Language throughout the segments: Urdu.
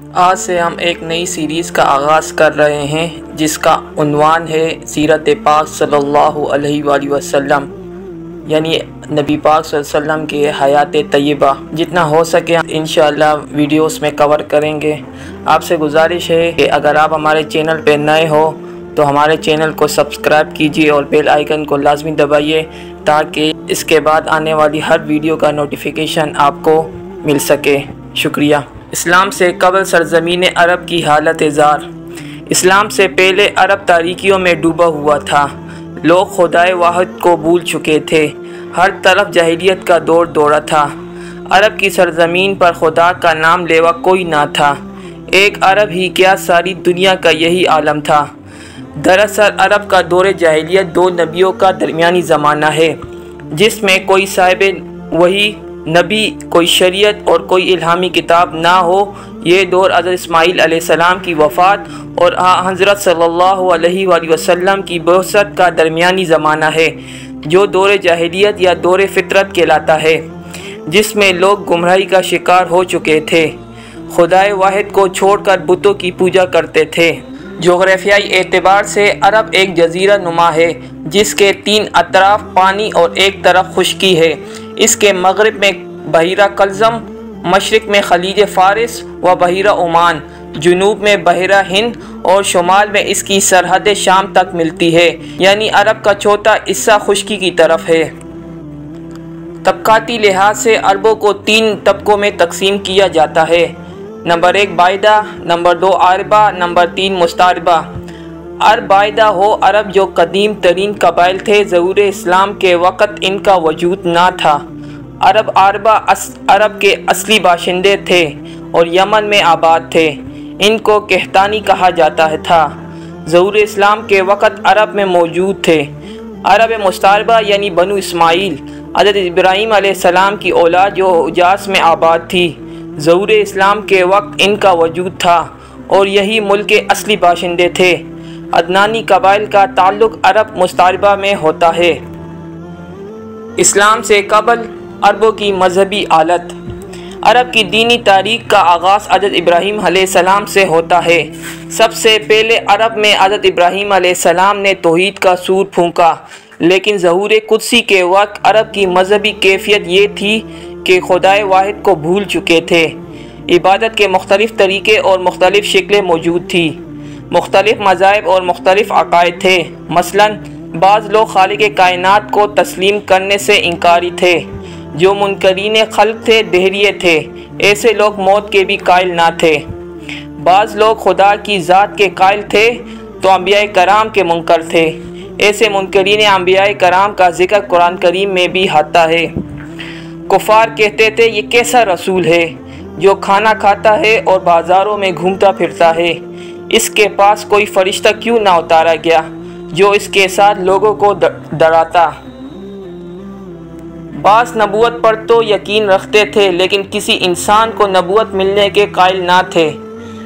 آج سے ہم ایک نئی سیریز کا آغاز کر رہے ہیں جس کا عنوان ہے سیرت پاک صلی اللہ علیہ وآلہ وسلم، یعنی نبی پاک صلی اللہ علیہ وسلم کی حیات طیبہ۔ جتنا ہو سکے انشاءاللہ ویڈیوز میں کور کریں گے۔ آپ سے گزارش ہے کہ اگر آپ ہمارے چینل پہ نئے ہو تو ہمارے چینل کو سبسکرائب کیجیے اور بیل آئیکن کو لازمی دبائیے تاکہ اس کے بعد آنے والی ہر ویڈیو کا نوٹیفیکیشن آپ کو مل سکے۔ شکریہ۔ اسلام سے قبل سرزمین عرب کی حالت زار۔ اسلام سے پہلے عرب تاریکیوں میں ڈوبا ہوا تھا۔ لوگ خدائے واحد کو بھول چکے تھے۔ ہر طرف جاہلیت کا دور دورہ تھا۔ عرب کی سرزمین پر خدا کا نام لیوا کوئی نہ تھا۔ ایک عرب ہی کیا، ساری دنیا کا یہی عالم تھا۔ دراصل عرب کا دور جاہلیت دو نبیوں کا درمیانی زمانہ ہے، جس میں کوئی صاحب وحی نبی، کوئی شریعت اور کوئی الہامی کتاب نہ ہو۔ یہ دور حضرت اسماعیل علیہ السلام کی وفات اور حضرت صلی اللہ علیہ وآلہ وسلم کی بعثت کا درمیانی زمانہ ہے، جو دور جاہلیت یا دور فطرت کہلاتا ہے، جس میں لوگ گمراہی کا شکار ہو چکے تھے، خدائے واحد کو چھوڑ کر بتوں کی پوجا کرتے تھے۔ جغرافیائی اعتبار سے عرب ایک جزیرہ نما ہے جس کے 3 اطراف پانی اور ایک طرف خشکی ہے۔ اس کے مغرب میں بحیرہ قلزم، مشرق میں خلیج فارس و بحیرہ عمان، جنوب میں بحیرہ ہند اور شمال میں اس کی سرحد شام تک ملتی ہے، یعنی عرب کا چوتھا حصہ خشکی کی طرف ہے۔ طبقاتی لحاظ سے عربوں کو 3 طبقوں میں تقسیم کیا جاتا ہے: نمبر 1 بائدہ، نمبر 2 عاربہ، نمبر 3 مستعربہ۔ عرب بائدہ ہو عرب جو قدیم ترین قبائل تھے، ظہور اسلام کے وقت ان کا وجود نہ تھا۔ عرب عاربہ عرب کے اصلی باشندے تھے اور یمن میں آباد تھے۔ ان کو قحطانی کہا جاتا تھا۔ ظہور اسلام کے وقت عرب میں موجود تھے۔ عرب مستعربہ یعنی بنو اسماعیل، حضرت ابراہیم علیہ السلام کی اولاد جو حجاز میں آباد تھی، ظہور اسلام کے وقت ان کا وجود تھا اور یہی ملک کے اصلی باشندے تھے۔ عدنانی قبائل کا تعلق عرب مستعربہ میں ہوتا ہے۔ اسلام سے قبل عربوں کی مذہبی حالت۔ عرب کی دینی تاریخ کا آغاز حضرت ابراہیم علیہ السلام سے ہوتا ہے۔ سب سے پہلے عرب میں حضرت ابراہیم علیہ السلام نے توحید کا سور پھونکا، لیکن ظہور قدسی کے وقت عرب کی مذہبی کیفیت یہ تھی کہ خدائے واحد کو بھول چکے تھے۔ عبادت کے مختلف طریقے اور مختلف شکلیں موجود تھیں۔ مختلف مذاہب اور مختلف عقائد تھے۔ مثلاً بعض لوگ خالق کائنات کو تسلیم کرنے سے انکاری تھے۔ جو منکرین خلق تھے دہریے تھے۔ ایسے لوگ موت کے بھی قائل نہ تھے۔ بعض لوگ خدا کی ذات کے قائل تھے تو انبیاء کرام کے منکر تھے۔ ایسے منکرین انبیاء کرام کا ذکر قرآن کریم میں بھی آتا ہے۔ کفار کہتے تھے یہ کیسا رسول ہے جو کھانا کھاتا ہے اور بازاروں میں گھومتا پھرتا ہے، اس کے پاس کوئی فرشتہ کیوں نہ اتارا گیا جو اس کے ساتھ لوگوں کو ڈراتا۔ بعض نبوت پر تو یقین رکھتے تھے لیکن کسی انسان کو نبوت ملنے کے قائل نہ تھے۔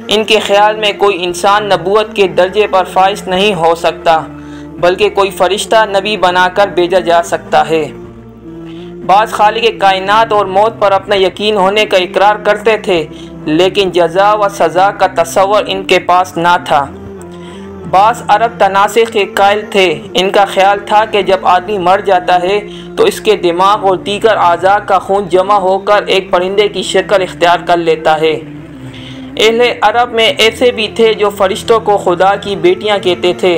ان کے خیال میں کوئی انسان نبوت کے درجے پر فائز نہیں ہو سکتا، بلکہ کوئی فرشتہ نبی بنا کر بھیجا جا سکتا ہے۔ بعض خالق کائنات اور موت پر اپنا یقین ہونے کا اقرار کرتے تھے، لیکن جزا و سزا کا تصور ان کے پاس نہ تھا۔ بعض عرب تناسخ کے قائل تھے۔ ان کا خیال تھا کہ جب آدمی مر جاتا ہے تو اس کے دماغ اور دیگر اعضاء کا خون جمع ہو کر ایک پرندے کی شکل اختیار کر لیتا ہے۔ اہل عرب میں ایسے بھی تھے جو فرشتوں کو خدا کی بیٹیاں کہتے تھے۔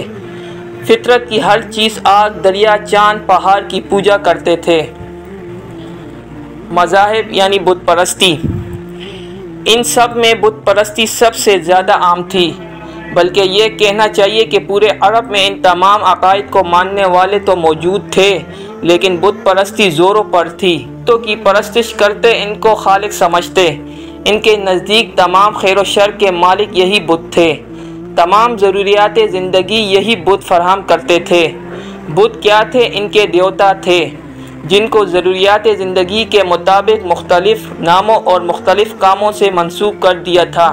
فطرت کی ہر چیز، آگ، دریا، چاند، پہاڑ کی پوجا کرتے تھے۔ مذاہب یعنی بت پرستی۔ ان سب میں بت پرستی سب سے زیادہ عام تھی، بلکہ یہ کہنا چاہیے کہ پورے عرب میں ان تمام عقائد کو ماننے والے تو موجود تھے، لیکن بت پرستی زوروں پر تھی۔ بتوں کی پرستش کرتے ان کو خالق سمجھتے۔ ان کے نزدیک تمام خیر و شر کے مالک یہی بت تھے۔ تمام ضروریات زندگی یہی بت فراہم کرتے تھے۔ بت کیا تھے؟ ان کے دیوتا تھے، جن کو ضروریات زندگی کے مطابق مختلف ناموں اور مختلف کاموں سے منسوب کر دیا تھا۔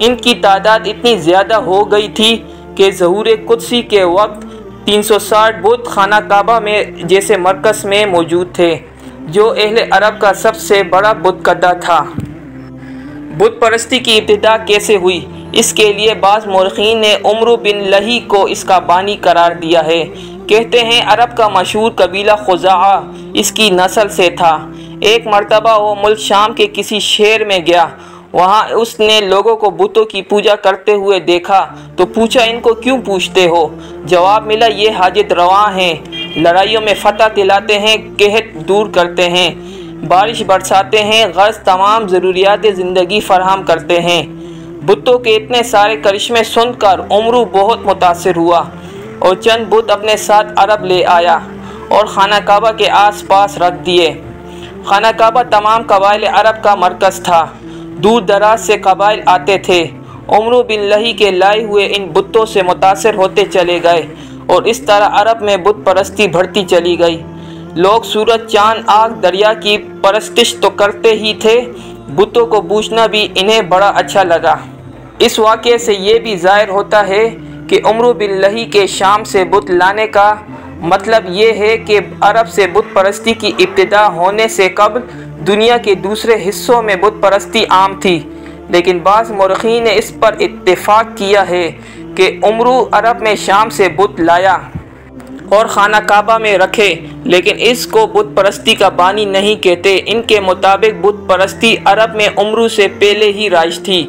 ان کی تعداد اتنی زیادہ ہو گئی تھی کہ ظہور قدسی کے وقت 360 بت خانہ کعبہ میں جیسے مرکز میں موجود تھے، جو اہل عرب کا سب سے بڑا بت کدہ تھا۔ بت پرستی کی ابتدا کیسے ہوئی؟ اس کے لیے بعض مورخین نے عمرو بن لہی کو اس کا بانی قرار دیا ہے۔ کہتے ہیں عرب کا مشہور قبیلہ خزاعہ اس کی نسل سے تھا۔ ایک مرتبہ وہ ملک شام کے کسی شہر میں گیا، وہاں اس نے لوگوں کو بتوں کی پوجا کرتے ہوئے دیکھا تو پوچھا ان کو کیوں پوجتے ہو؟ جواب ملا یہ حاجت رواں ہیں، لڑائیوں میں فتح دلاتے ہیں، قحط دور کرتے ہیں، بارش برساتے ہیں، غرض تمام ضروریات زندگی فراہم کرتے ہیں۔ بتوں کے اتنے سارے کرشمے سن کر عمرو بہت متاثر ہوا اور چند بت اپنے ساتھ عرب لے آیا اور خانہ کعبہ کے آس پاس رکھ دیے۔ خانہ کعبہ تمام قبائل عرب کا مرکز تھا، دور دراز سے قبائل آتے تھے۔ عمرو بن لہی کے لائے ہوئے ان بتوں سے متاثر ہوتے چلے گئے اور اس طرح عرب میں بت پرستی بڑھتی چلی گئی۔ لوگ سورج، چاند، آگ، دریا کی پرستش تو کرتے ہی تھے، بتوں کو پوجنا بھی انہیں بڑا اچھا لگا۔ اس واقعے سے یہ بھی ظاہر ہوتا ہے کہ عمرو بن لہی کے شام سے بت لانے کا مطلب یہ ہے کہ عرب سے بت پرستی کی ابتدا ہونے سے قبل دنیا کے دوسرے حصوں میں بت پرستی عام تھی، لیکن بعض مورخین نے اس پر اتفاق کیا ہے کہ عمرو عرب میں شام سے بت لایا اور خانہ کعبہ میں رکھے، لیکن اس کو بت پرستی کا بانی نہیں کہتے۔ ان کے مطابق بت پرستی عرب میں عمرو سے پہلے ہی رائج تھی۔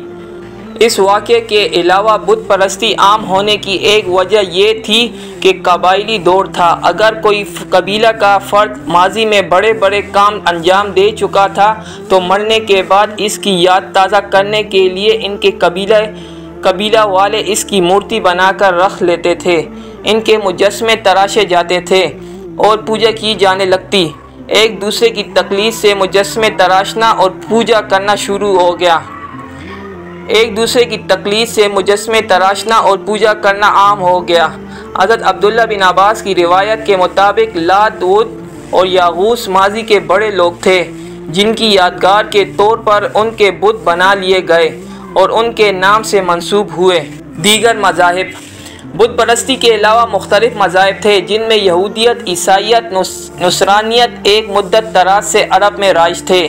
اس واقعے کے علاوہ بت پرستی عام ہونے کی ایک وجہ یہ تھی کہ قبائلی دور تھا۔ اگر کوئی قبیلہ کا فرد ماضی میں بڑے بڑے کام انجام دے چکا تھا تو مرنے کے بعد اس کی یاد تازہ کرنے کے لیے ان کے قبیلہ والے اس کی مورتی بنا کر رکھ لیتے تھے، ان کے مجسمے تراشے جاتے تھے اور پوجا کی جانے لگتی۔ ایک دوسرے کی تقلید سے مجسمے تراشنا اور پوجا کرنا شروع ہو گیا۔ ایک دوسرے کی تقلید سے مجسمے تراشنا اور پوجا کرنا عام ہو گیا۔ حضرت عبداللہ بن عباس کی روایت کے مطابق لات، ود اور یاغوث ماضی کے بڑے لوگ تھے جن کی یادگار کے طور پر ان کے بت بنا لیے گئے اور ان کے نام سے منسوب ہوئے۔ دیگر مذاہب۔ بت پرستی کے علاوہ مختلف مذاہب تھے جن میں یہودیت، عیسائیت، نصرانیت ایک مدت دراز سے عرب میں رائج تھے۔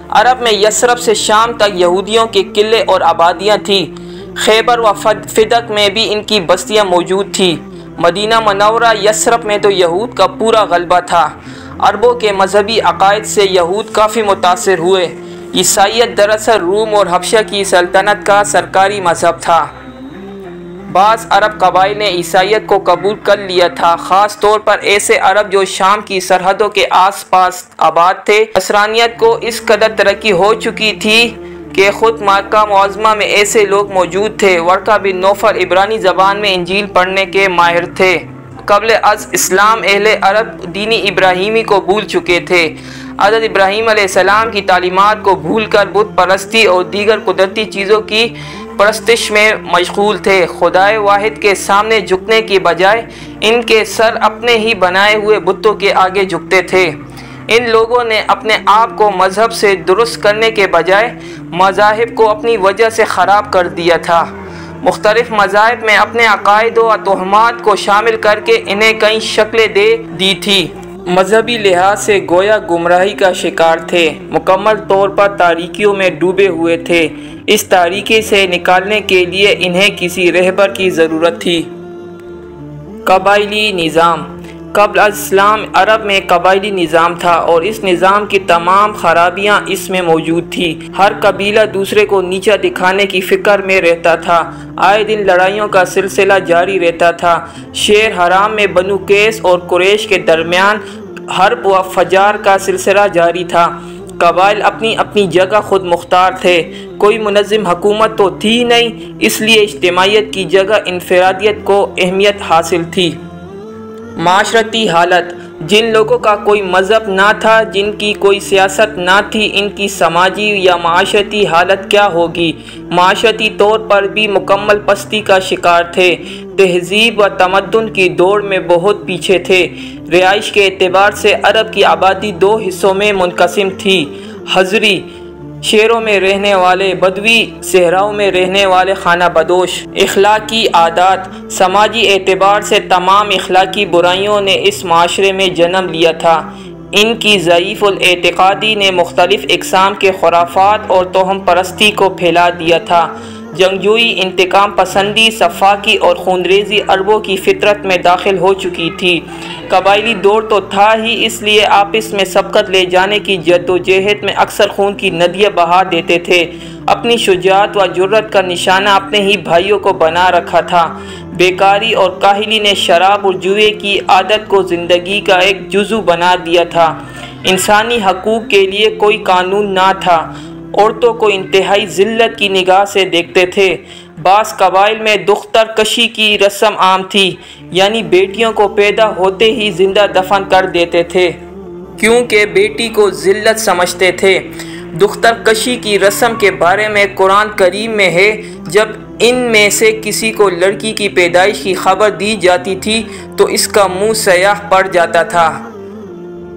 عرب میں یثرب سے شام تک یہودیوں کے قلعے اور آبادیاں تھیں۔ خیبر و فدق میں بھی ان کی بستیاں موجود تھیں۔ مدینہ منورہ، یثرب میں تو یہود کا پورا غلبہ تھا۔ عربوں کے مذہبی عقائد سے یہود کافی متاثر ہوئے۔ عیسائیت دراصل روم اور حبشہ کی سلطنت کا سرکاری مذہب تھا۔ بعض عرب قبائل نے عیسائیت کو قبول کر لیا تھا، خاص طور پر ایسے عرب جو شام کی سرحدوں کے آس پاس آباد تھے۔ نصرانیت کو اس قدر ترقی ہو چکی تھی کہ خود مکہ معظمہ میں ایسے لوگ موجود تھے۔ ورقہ بن نوفل عبرانی زبان میں انجیل پڑھنے کے ماہر تھے۔ قبل از اسلام اہل عرب دین ابراہیمی کو بھول چکے تھے۔ حضرت ابراہیم علیہ السلام کی تعلیمات کو بھول کر بت پرستی اور دیگر قدرتی چیزوں کی پرستش میں مشغول تھے۔ خدائے واحد کے سامنے جھکنے کی بجائے ان کے سر اپنے ہی بنائے ہوئے بتوں کے آگے جھکتے تھے۔ ان لوگوں نے اپنے آپ کو مذہب سے درست کرنے کے بجائے مذاہب کو اپنی وجہ سے خراب کر دیا تھا۔ مختلف مذاہب میں اپنے عقائد و توہمات کو شامل کر کے انہیں کئی شکلیں دے دی تھی۔ مذہبی لحاظ سے گویا گمراہی کا شکار تھے، مکمل طور پر تاریکیوں میں ڈوبے ہوئے تھے۔ اس تاریکی سے نکالنے کے لیے انہیں کسی رہبر کی ضرورت تھی۔ قبائلی نظام۔ قبل از اسلام عرب میں قبائلی نظام تھا اور اس نظام کی تمام خرابیاں اس میں موجود تھیں۔ ہر قبیلہ دوسرے کو نیچا دکھانے کی فکر میں رہتا تھا۔ آئے دن لڑائیوں کا سلسلہ جاری رہتا تھا۔ شہر حرام میں بنو قیس اور قریش کے درمیان حرب و فجار کا سلسلہ جاری تھا۔ قبائل اپنی اپنی جگہ خود مختار تھے، کوئی منظم حکومت تو تھی نہیں، اس لیے اجتماعیت کی جگہ انفرادیت کو اہمیت حاصل تھی۔ معاشرتی حالت۔ جن لوگوں کا کوئی مذہب نہ تھا، جن کی کوئی سیاست نہ تھی، ان کی سماجی یا معاشرتی حالت کیا ہوگی؟ معاشرتی طور پر بھی مکمل پستی کا شکار تھے، تہذیب و تمدن کی دوڑ میں بہت پیچھے تھے۔ رہائش کے اعتبار سے عرب کی آبادی دو حصوں میں منقسم تھی، حضری شہروں میں رہنے والے، بدوی صحراؤں میں رہنے والے خانہ بدوش۔ اخلاقی عادات۔ سماجی اعتبار سے تمام اخلاقی برائیوں نے اس معاشرے میں جنم لیا تھا۔ ان کی ضعیف الاعتقادی نے مختلف اقسام کے خرافات اور توہم پرستی کو پھیلا دیا تھا۔ جنگجوئی، انتقام پسندی، سفاکی اور خونریزی عربوں کی فطرت میں داخل ہو چکی تھی۔ قبائلی دور تو تھا ہی، اس لیے آپس میں سبقت لے جانے کی جدوجہد میں اکثر خون کی ندیاں بہا دیتے تھے۔ اپنی شجاعت و جرأت کا نشانہ اپنے ہی بھائیوں کو بنا رکھا تھا۔ بیکاری اور کاہلی نے شراب اور جوئے کی عادت کو زندگی کا ایک جزو بنا دیا تھا۔ انسانی حقوق کے لیے کوئی قانون نہ تھا۔ عورتوں کو انتہائی ذلت کی نگاہ سے دیکھتے تھے۔ بعض قبائل میں دختر کشی کی رسم عام تھی، یعنی بیٹیوں کو پیدا ہوتے ہی زندہ دفن کر دیتے تھے، کیونکہ بیٹی کو ذلت سمجھتے تھے۔ دختر کشی کی رسم کے بارے میں قرآن کریم میں ہے، جب ان میں سے کسی کو لڑکی کی پیدائش کی خبر دی جاتی تھی تو اس کا منہ سیاہ پڑ جاتا تھا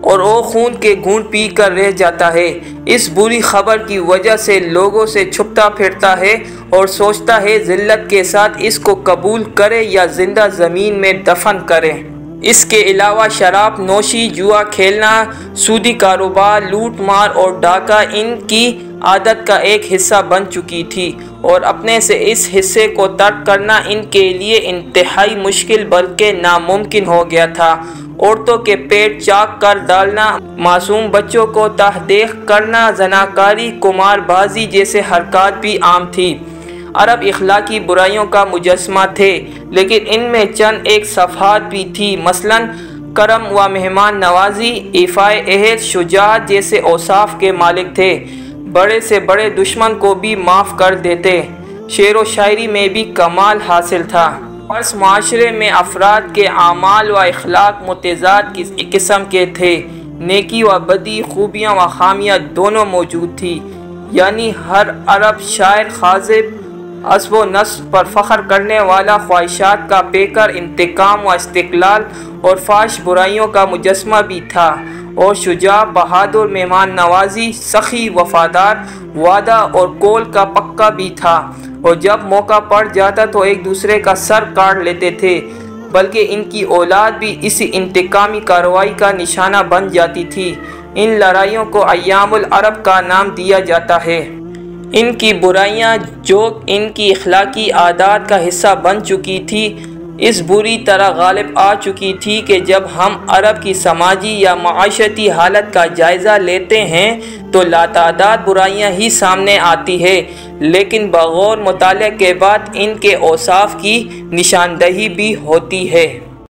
اور وہ خون کے گھونٹ پی کر رہ جاتا ہے۔ اس بری خبر کی وجہ سے لوگوں سے چھپتا پھرتا ہے اور سوچتا ہے ذلت کے ساتھ اس کو قبول کرے یا زندہ زمین میں دفن کرے۔ اس کے علاوہ شراب نوشی، جوا کھیلنا، سودی کاروبار، لوٹ مار اور ڈاکہ ان کی عادت کا ایک حصہ بن چکی تھی، اور اپنے سے اس حصے کو ترک کرنا ان کے لیے انتہائی مشکل بلکہ ناممکن ہو گیا تھا۔ عورتوں کے پیٹ چاک کر ڈالنا، معصوم بچوں کو تحقیق کرنا، زناکاری، قمار بازی جیسے حرکات بھی عام تھی۔ عرب اخلاقی برائیوں کا مجسمہ تھے، لیکن ان میں چند ایک صفات بھی تھی، مثلاً کرم و مہمان نوازی، ایفائے عہد، شجاعت جیسے اوصاف کے مالک تھے۔ بڑے سے بڑے دشمن کو بھی معاف کر دیتے۔ شعر و شاعری میں بھی کمال حاصل تھا۔ اس معاشرے میں افراد کے اعمال و اخلاق متضاد قسم کے تھے۔ نیکی و بدی، خوبیاں و خامیاں دونوں موجود تھی، یعنی ہر عرب شاعر خاطب حسب و نسب پر فخر کرنے والا، خواہشات کا پیکر، انتقام و استقلال اور فحش برائیوں کا مجسمہ بھی تھا، اور شجاع، بہادر، مہمان نوازی، سخی، وفادار، وعدہ اور قول کا پکا بھی تھا، اور جب موقع پڑ جاتا تو ایک دوسرے کا سر کاٹ لیتے تھے، بلکہ ان کی اولاد بھی اسی انتقامی کارروائی کا نشانہ بن جاتی تھی۔ ان لڑائیوں کو ایام العرب کا نام دیا جاتا ہے۔ ان کی برائیاں جو ان کی اخلاقی عادات کا حصہ بن چکی تھی، اس بری طرح غالب آ چکی تھی کہ جب ہم عرب کی سماجی یا معاشرتی حالت کا جائزہ لیتے ہیں تو لاتعداد برائیاں ہی سامنے آتی ہیں، لیکن بغور مطالعہ کے بعد ان کے اوصاف کی نشاندہی بھی ہوتی ہے۔